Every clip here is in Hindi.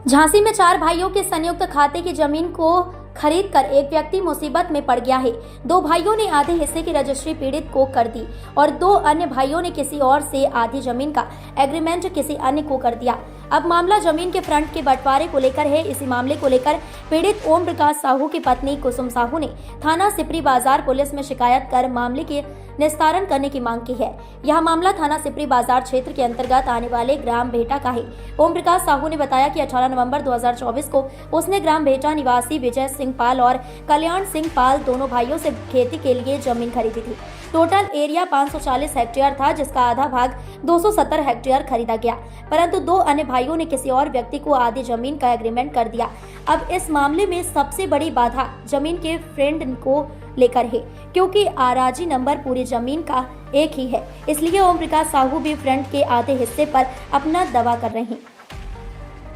झांसी में 4 भाइयों के संयुक्त खाते की जमीन को खरीद कर एक व्यक्ति मुसीबत में पड़ गया है। 2 भाइयों ने आधे हिस्से की रजिस्ट्री पीड़ित को कर दी और 2 अन्य भाइयों ने किसी और से आधी जमीन का एग्रीमेंट किसी अन्य को कर दिया। अब मामला जमीन के फ्रंट के बंटवारे को लेकर है। इसी मामले को लेकर पीड़ित ओम प्रकाश साहू की पत्नी कुसुम साहू ने थाना सिपरी बाजार पुलिस में शिकायत कर मामले के निस्तारण करने की मांग की है। यह मामला थाना सिपरी बाजार क्षेत्र के अंतर्गत आने वाले ग्राम भेटा का है। ओम प्रकाश साहू ने बताया कि 18 नवंबर 2024 को उसने ग्राम भेटा निवासी विजय सिंह पाल और कल्याण सिंह पाल दोनों भाइयों से खेती के लिए जमीन खरीदी थी। टोटल एरिया 540 हेक्टेयर था, जिसका आधा भाग 270 हेक्टेयर खरीदा गया, परंतु 2 अन्य भाइयों ने किसी और व्यक्ति को आधी जमीन का एग्रीमेंट कर दिया। अब इस मामले में सबसे बड़ी बाधा जमीन के फ्रेंड को लेकर है, क्योंकि आराजी नंबर पूरी जमीन का एक ही है। इसलिए ओम प्रकाश साहू भी फ्रेंड के आधे हिस्से पर अपना दावा कर रहे हैं,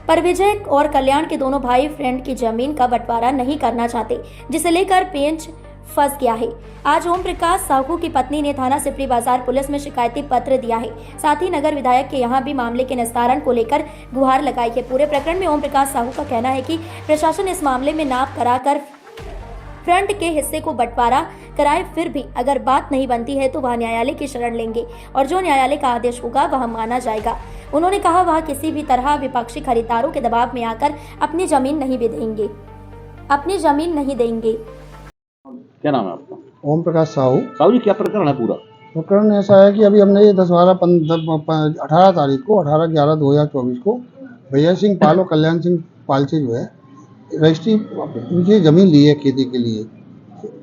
पर विजय और कल्याण के दोनों भाई फ्रेंड की जमीन का बंटवारा नहीं करना चाहते, जिसे लेकर पेंच फंस गया है। आज ओम प्रकाश साहू की पत्नी ने थाना सिपरी बाजार पुलिस में शिकायती पत्र दिया है। साथ ही नगर विधायक के यहाँ भी मामले के निस्तारण को लेकर गुहार लगाई है। पूरे प्रकरण में ओम प्रकाश साहू का कहना है कि प्रशासन इस मामले में नाप कराकर फ्रंट के हिस्से को बंटवारा कराए, फिर भी अगर बात नहीं बनती है तो वह न्यायालय की शरण लेंगे और जो न्यायालय का आदेश होगा वह माना जाएगा। उन्होंने कहा वह किसी भी तरह विपक्षी खरीदारों के दबाव में आकर अपनी जमीन नहीं देंगे। क्या नाम है आपका? ओम प्रकाश साहू। साहू जी, क्या प्रकरण है पूरा? प्रकरण ऐसा है कि अभी हमने ये 18 तारीख को 18/11/2024 को भैया सिंह पाल और कल्याण सिंह पाल से जो है रजिस्ट्री उनकी ज़मीन ली है खेती के लिए।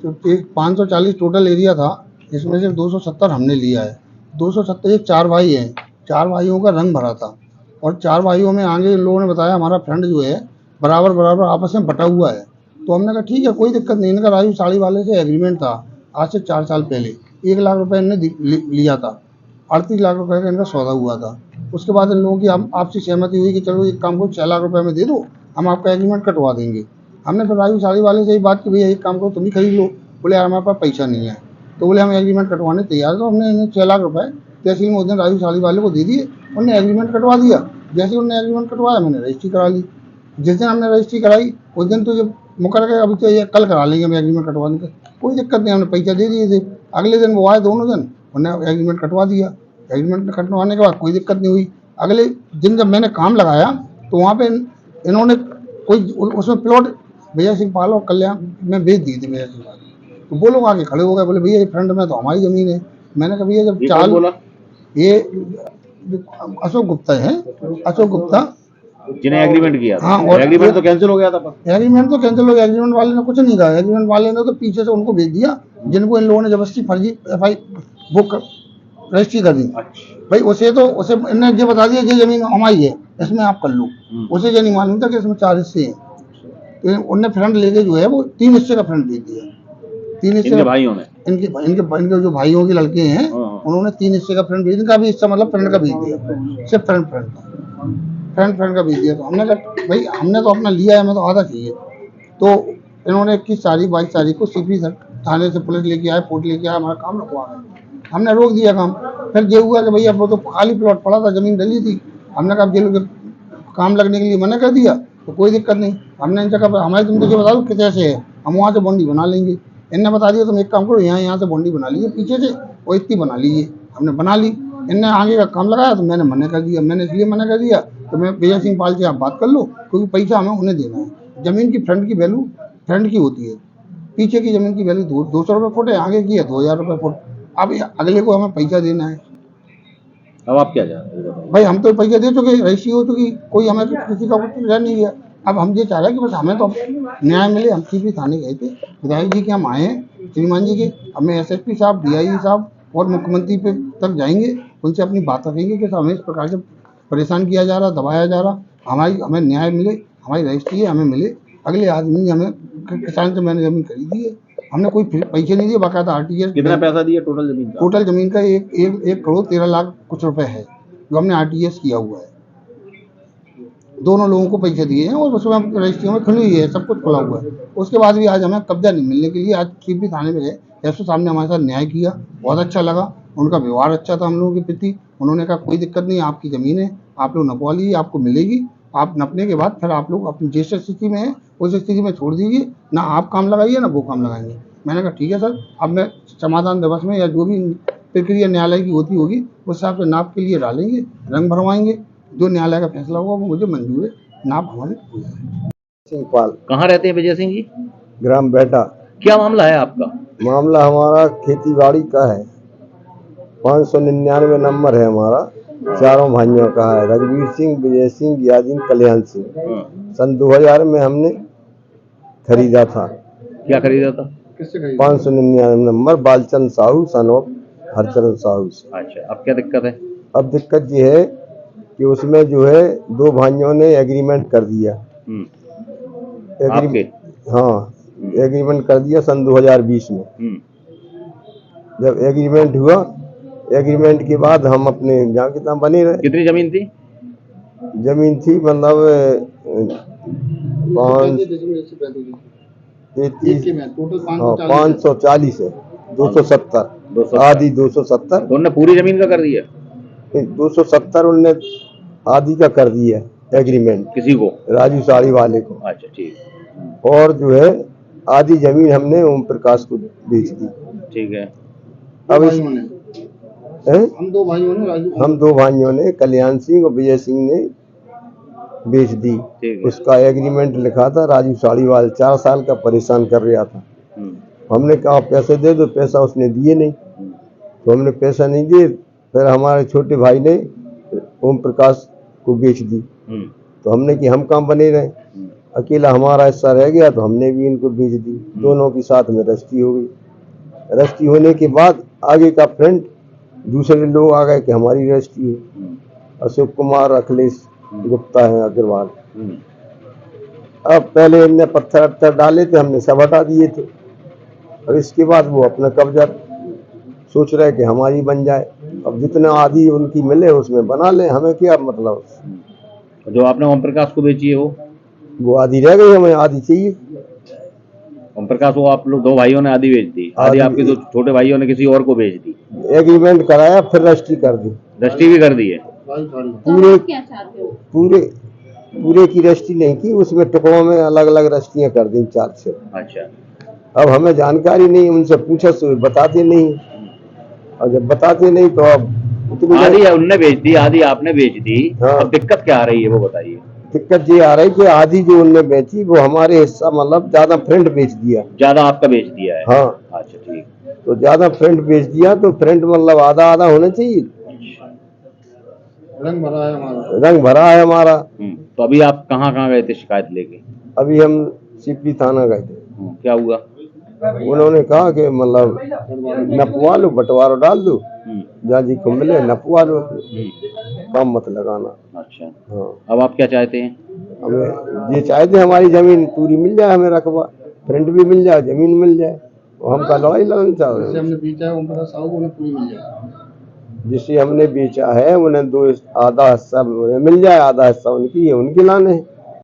तो एक 540 टोटल एरिया था, इसमें से 270 हमने लिया है। 270 एक 4 भाई हैं, 4 भाइयों का रंग भरा था और 4 भाइयों में आगे इन लोगों ने बताया हमारा फ्रेंड जो है बराबर आपस में बटा हुआ है। तो हमने कहा ठीक है, कोई दिक्कत नहीं। इनका राजू साड़ी वाले से एग्रीमेंट था आज से 4 साल पहले। 1 लाख रुपए इनने लिया था, 38 लाख रुपए का इनका सौदा हुआ था। उसके बाद इन लोगों की आपसी सहमति हुई कि चलो एक काम को 6 लाख रुपए में दे दो, हम आपका एग्रीमेंट कटवा देंगे। हमने फिर राजू साड़ी वाले से ही बात की, भैया एक काम करो तुम ही खरीद लो। बोले यार हमारे पास पैसा नहीं है। तो बोले हम एग्रीमेंट कटवाने तैयार। तो हमने इन्हें 6 लाख रुपए तहसील में उस दिन राजू साड़ी वाले को दे दिए। उन्होंने एग्रीमेंट कटवा दिया। जैसे उन्होंने एग्रीमेंट कटवाया मैंने रजिस्ट्री करा ली। जिस दिन हमने रजिस्ट्री कराई उस दिन तो जब मुकर गए, अभी तो ये कल करा लेंगे हमें एग्रीमेंट कटवाने का, कोई दिक्कत नहीं। हमने पैसा दे दिए थे। अगले दिन वो आए, दोनों दिन उन्होंने एग्रीमेंट कटवा दिया। एग्रीमेंट कटवाने के बाद कोई दिक्कत नहीं हुई। अगले दिन जब मैंने काम लगाया तो वहाँ पे इन्होंने कोई उसमें प्लॉट भैया सिंह पाल और कल्याण में बेच दिए थे भैया सिंह पाल। तो वो लोग आगे खड़े हो गए, बोले भैया ये फ्रंट में तो हमारी ज़मीन है। मैंने कहा भैया जब चाल बोला ये अशोक गुप्ता है, अशोक गुप्ता जिन्हें एग्रीमेंट किया था। हाँ, और एग्रीमेंट तो कैंसिल हो गया था। एग्रीमेंट तो कैंसिल हो गया। एग्रीमेंट वाले ने कुछ नहीं कहा। एग्रीमेंट वाले ने तो पीछे से उनको भेज दिया जिनको इन लोगों ने जबरदस्ती फर्जी FI बुक रजिस्ट्री कर दी। भाई उसे इन्होंने ये बता दिया ये जमीन हमारी है, इसमें आप कर लो। उसे ये नहीं मालूम था कि इसमें 4 हिस्से हैं। तो उनने फ्रंट लेके जो है वो 3 हिस्से का फ्रंट दे दिया। 3 हिस्से भाइयों ने इनके जो भाइयों के लड़के हैं उन्होंने 3 हिस्से का फ्रंट भेज, इनका भी हिस्सा मतलब फ्रंट का भेज दिया। सिर्फ फ्रंट का भेज दिया। तो हमने कहा भाई हमने तो अपना लिया है, हमें तो आधा चाहिए। तो इन्होंने 21 तारीख 22 तारीख को सीपी थाने से पुलिस लेके आए, कोर्ट लेके आए, हमारा काम रुकवा गए। हमने रोक दिया काम। फिर ये हुआ कि भैया वो तो खाली प्लॉट पड़ा था, जमीन डली थी। हमने कहा ये लोग काम लगने के लिए मना कर दिया तो कोई दिक्कत नहीं। हमने इनसे कहा हमारे तुम तो बता दो कितने से है, हम वहाँ से बॉन्डी बना लेंगे। इनने बता दिया तुम एक काम करो यहाँ से बॉन्डी बना लीजिए पीछे से और इतनी बना लीजिए। हमने बना ली। इनने आगे का काम लगाया तो मैंने मना कर दिया। मैंने इसलिए मना कर दिया तो मैं भैया सिंह पाल से आप बात कर लो, क्योंकि पैसा हमें उन्हें देना है। ज़मीन की फ्रंट की वैल्यू फ्रंट की होती है, पीछे की ज़मीन की वैल्यू 200 रुपये फुट है, आगे की है 2000 रुपये फुट। अब अगले को हमें पैसा देना है। अब आप क्या चाहते हैं? भाई हम तो पैसा दे चुके, रजिस्ट्री हो चुकी, कोई हमें किसी का कुछ रह नहीं गया। अब हम ये चाह रहे हैं कि बस हमें तो न्याय मिले। हम सीपी थाने गए थे, विधायक जी के हम आए हैं, श्रीमान जी के, हमें SSP साहब, DIG साहब और मुख्यमंत्री पे तक जाएंगे, उनसे अपनी बात रखेंगे कि हमें इस प्रकार से परेशान किया जा रहा, दबाया जा रहा। हमें न्याय मिले, हमारी रजिस्ट्री है, हमें मिले। अगले आदमी हमें किसान से मैंने ज़मीन खरीदी है, हमने कोई पैसे नहीं दिए। बाकायदा RTS। कितना पैसा दिया टोटल ज़मीन का? टोटल ज़मीन का 1 करोड़ 13 लाख कुछ रुपए है जो हमने RTS किया हुआ है। दोनों लोगों को पैसे दिए हैं और उसमें रजिस्ट्री में खुली हुई है, सब कुछ खुला हुआ है। उसके बाद भी आज हमें कब्जा नहीं मिलने के लिए आज सीपी थाने में गए। SO साहब ने हमारे साथ न्याय किया, बहुत अच्छा लगा। उनका व्यवहार अच्छा था हम लोगों के प्रति। उन्होंने कहा कोई दिक्कत नहीं, आपकी ज़मीन है, आप लोग नपवा लीजिए, आपको मिलेगी। आप नपने के बाद फिर आप लोग अपनी जिस स्थिति में है उस स्थिति में छोड़ दीजिए, ना आप काम लगाइए ना वो काम लगाएंगे। मैंने कहा ठीक है सर, अब मैं समाधान दिवस में या जो भी प्रक्रिया न्यायालय की होती होगी उस हिसाब से नाप के लिए डालेंगे, रंग भरवाएंगे, जो न्यायालय का फैसला होगा वो मुझे मंजूर है, नाप हमारे हो जाएगा। सिंह पाल, कहाँ रहते हैं विजय सिंह जी? ग्राम बेटा। क्या मामला है आपका? मामला हमारा खेती बाड़ी का है। 599 नंबर है हमारा, चारों भाइयों का है, रघुवीर सिंह, विजय सिंह, गियादीन, कल्याण सिंह। सन 2000 में हमने खरीदा था। क्या खरीदा था? 599 number, Balchand Sahu son of Harcharan Sahu से। अच्छा, अब क्या दिक्कत है? अब दिक्कत ये है कि उसमें जो है दो भाइयों ने एग्रीमेंट कर दिया। आपके? हाँ, एग्रीमेंट कर दिया सन 2020 में। जब एग्रीमेंट हुआ, एग्रीमेंट के बाद हम अपने जहाँ कितना बने रहे। कितनी जमीन थी? जमीन थी मतलब 540 है, 270 आधी 270। तो उनने पूरी जमीन का कर दिया? 270 उनने आधी का कर दिया एग्रीमेंट। किसी को? राजू साड़ी वाले को। अच्छा, ठीक। और जो है आधी जमीन हमने ओम प्रकाश को बेच दी। ठीक है। अब हम दो भाइयों ने कल्याण सिंह और विजय सिंह ने बेच दी। ठीक है। उसका एग्रीमेंट लिखा था राजू साड़ीवाल, 4 साल का परेशान कर रहा था। हमने कहा पैसे दे दो, पैसा उसने दिए नहीं। तो हमने पैसा नहीं दिए, फिर हमारे छोटे भाई ने ओम प्रकाश को बेच दी। तो हमने कि हम काम बने रहे, अकेला हमारा हिस्सा रह गया, तो हमने भी इनको बेच दी। दोनों की साथ में रजिस्ट्री हो गई। रजिस्ट्री होने के बाद आगे का फ्रंट दूसरे लोग आ गए कि हमारी रजिस्ट्री है। अशोक कुमार, अखिलेश गुप्ता है, अग्रवाल। अब पहले इनने पत्थर डाले थे, हमने सब हटा दिए थे। और इसके बाद वो अपना कब्जा सोच रहे कि हमारी बन जाए। अब जितना आधी उनकी मिले उसमें बना लें, हमें क्या मतलब। जो आपने ओम प्रकाश को बेची है वो आधी रह गई, हमें आधी चाहिए। ओम प्रकाश वो आप लोग 2 भाइयों ने आधी बेच दी, आधी आपके 2 छोटे भाइयों ने किसी और को बेच दी। एग्रीमेंट कराया, फिर रजिस्ट्री कर दी। रजिस्ट्री भी कर दी है? पूरे की रजिस्ट्री नहीं की, उसमें टुकड़ों में अलग अलग रजिस्ट्रियां कर दी 4 से। अच्छा। अब हमें जानकारी नहीं, उनसे पूछा तो बताते नहीं, और जब बताते नहीं तो अब आधी उनने बेच दी, आधी आपने बेच दी। हाँ। अब दिक्कत क्या आ रही है वो बताइए। दिक्कत ये आ रही कि आधी जो उनने बेची वो हमारे हिस्सा मतलब ज्यादा फ्रंट बेच दिया। ज्यादा आपका बेच दिया है? हाँ। अच्छा, ठीक। तो ज्यादा फ्रंट बेच दिया, तो फ्रंट मतलब आधा आधा होना चाहिए। रंग भरा है हमारा। रंग भरा है हमारा। तो अभी आप कहाँ कहाँ गए थे शिकायत लेके? अभी हम सीपी थाना गए थे। क्या हुआ? उन्होंने कहा कि मतलब नपवा लो, बंटवारा डाल दो, जहाँ जी को मिले नपवा लो, काम मत लगाना। अच्छा। हाँ। अब आप क्या चाहते हैं? हमें ये चाहते हमारी जमीन पूरी मिल जाए, हमें रकबा फ्रंट भी मिल जाए, जमीन मिल जाए, और हम का लड़ाई लड़ना चाहते हैं। हमने बेचा है ओम प्रकाश साहू को, उन्हें पूरी मिल जाए। जिसे हमने बेचा है उन्हें आधा हिस्सा मिल जाए, आधा हिस्सा उनकी है, उनके लाने हैं।